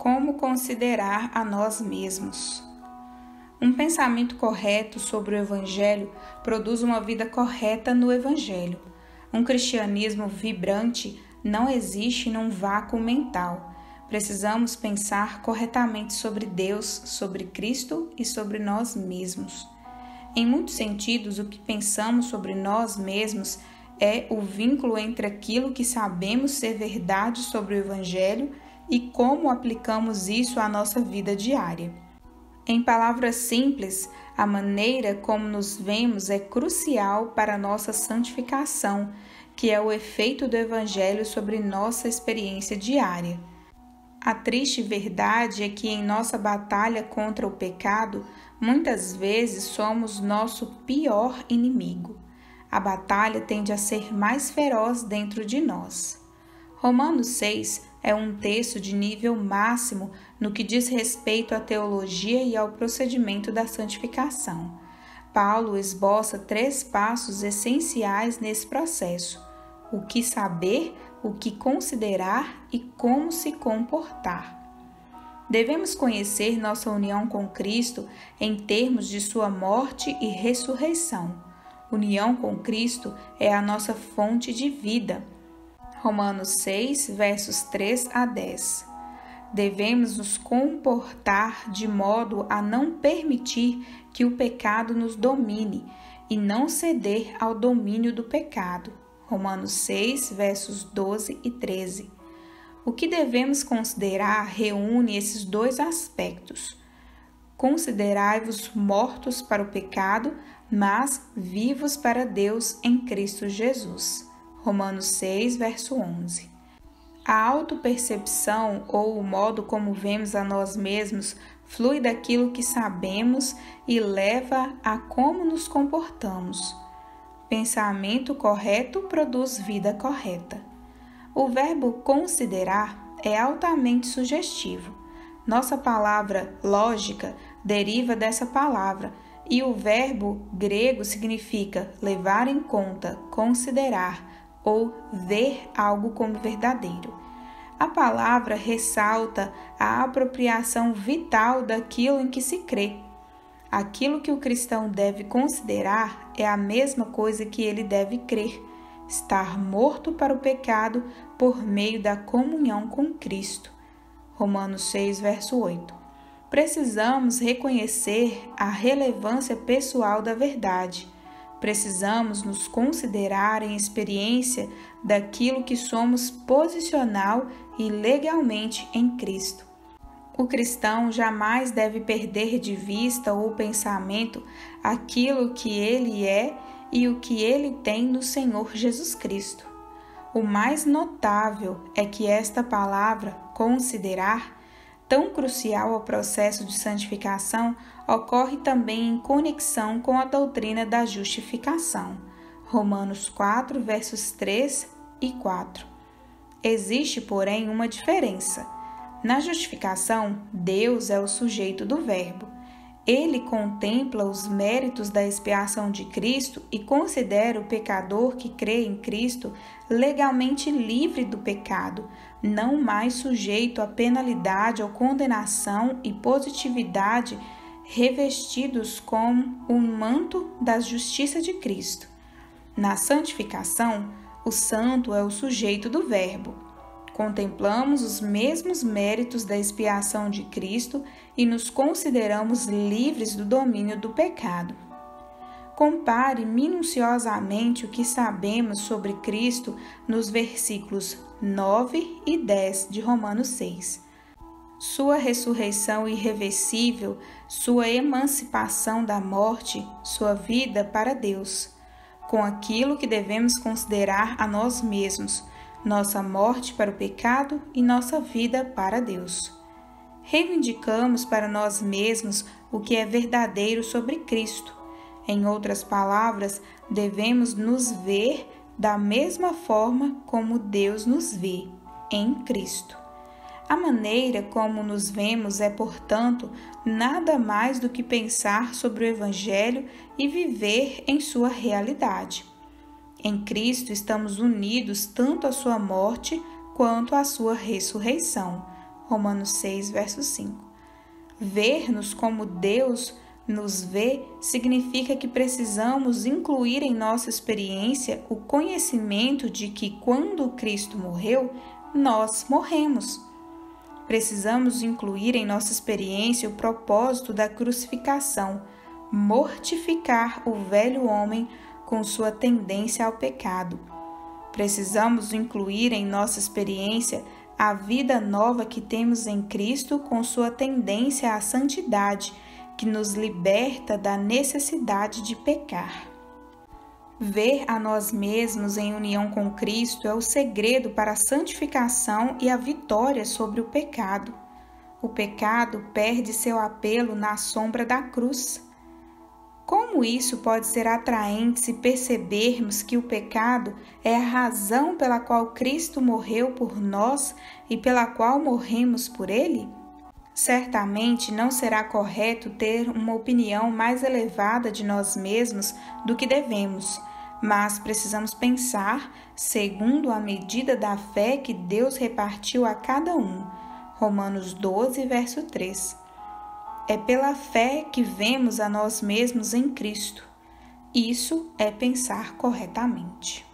Como considerar a nós mesmos? Um pensamento correto sobre o Evangelho produz uma vida correta no Evangelho. Um cristianismo vibrante não existe num vácuo mental. Precisamos pensar corretamente sobre Deus, sobre Cristo e sobre nós mesmos. Em muitos sentidos, o que pensamos sobre nós mesmos é o vínculo entre aquilo que sabemos ser verdade sobre o Evangelho e como aplicamos isso à nossa vida diária. Em palavras simples, a maneira como nos vemos é crucial para a nossa santificação, que é o efeito do Evangelho sobre nossa experiência diária. A triste verdade é que em nossa batalha contra o pecado, muitas vezes somos nosso pior inimigo. A batalha tende a ser mais feroz dentro de nós. Romanos 6 é um texto de nível máximo no que diz respeito à teologia e ao procedimento da santificação. Paulo esboça 3 passos essenciais nesse processo: o que saber, o que considerar e como se comportar. Devemos conhecer nossa união com Cristo em termos de sua morte e ressurreição. União com Cristo é a nossa fonte de vida. Romanos 6, versos 3 a 10. Devemos nos comportar de modo a não permitir que o pecado nos domine e não ceder ao domínio do pecado. Romanos 6, versos 12 e 13. O que devemos considerar reúne esses 2 aspectos. Considerai-vos mortos para o pecado, mas vivos para Deus em Cristo Jesus. Romanos 6, verso 11. A autopercepção, ou o modo como vemos a nós mesmos, flui daquilo que sabemos e leva a como nos comportamos. Pensamento correto produz vida correta. O verbo considerar é altamente sugestivo. Nossa palavra lógica deriva dessa palavra, e o verbo grego significa levar em conta, considerar ou ver algo como verdadeiro. A palavra ressalta a apropriação vital daquilo em que se crê. Aquilo que o cristão deve considerar é a mesma coisa que ele deve crer: estar morto para o pecado por meio da comunhão com Cristo. Romanos 6, verso 8. Precisamos reconhecer a relevância pessoal da verdade. Precisamos nos considerar em experiência daquilo que somos posicional e legalmente em Cristo. O cristão jamais deve perder de vista ou pensamento aquilo que ele é e o que ele tem no Senhor Jesus Cristo. O mais notável é que esta palavra, considerar, tão crucial ao processo de santificação, ocorre também em conexão com a doutrina da justificação. Romanos 4, versos 3 e 4. Existe, porém, uma diferença. Na justificação, Deus é o sujeito do verbo. Ele contempla os méritos da expiação de Cristo e considera o pecador que crê em Cristo legalmente livre do pecado, não mais sujeito à penalidade ou condenação, e positividade revestidos com o manto da justiça de Cristo. Na santificação, o santo é o sujeito do verbo. Contemplamos os mesmos méritos da expiação de Cristo e nos consideramos livres do domínio do pecado. Compare minuciosamente o que sabemos sobre Cristo nos versículos 9 e 10 de Romanos 6. Sua ressurreição irreversível, sua emancipação da morte, sua vida para Deus, com aquilo que devemos considerar a nós mesmos, nossa morte para o pecado e nossa vida para Deus. Reivindicamos para nós mesmos o que é verdadeiro sobre Cristo. Em outras palavras, devemos nos ver da mesma forma como Deus nos vê, em Cristo. A maneira como nos vemos é, portanto, nada mais do que pensar sobre o Evangelho e viver em sua realidade. Em Cristo estamos unidos tanto à sua morte quanto à sua ressurreição. Romanos 6, verso 5. Ver-nos como Deus nos vê significa que precisamos incluir em nossa experiência o conhecimento de que quando Cristo morreu, nós morremos. Precisamos incluir em nossa experiência o propósito da crucificação, mortificar o velho homem com sua tendência ao pecado. Precisamos incluir em nossa experiência a vida nova que temos em Cristo com sua tendência à santidade, que nos liberta da necessidade de pecar. Ver a nós mesmos em união com Cristo é o segredo para a santificação e a vitória sobre o pecado. O pecado perde seu apelo na sombra da cruz. Como isso pode ser atraente se percebermos que o pecado é a razão pela qual Cristo morreu por nós e pela qual morremos por Ele? Certamente não será correto ter uma opinião mais elevada de nós mesmos do que devemos, mas precisamos pensar segundo a medida da fé que Deus repartiu a cada um. Romanos 12, verso 3. É pela fé que vemos a nós mesmos em Cristo. Isso é pensar corretamente.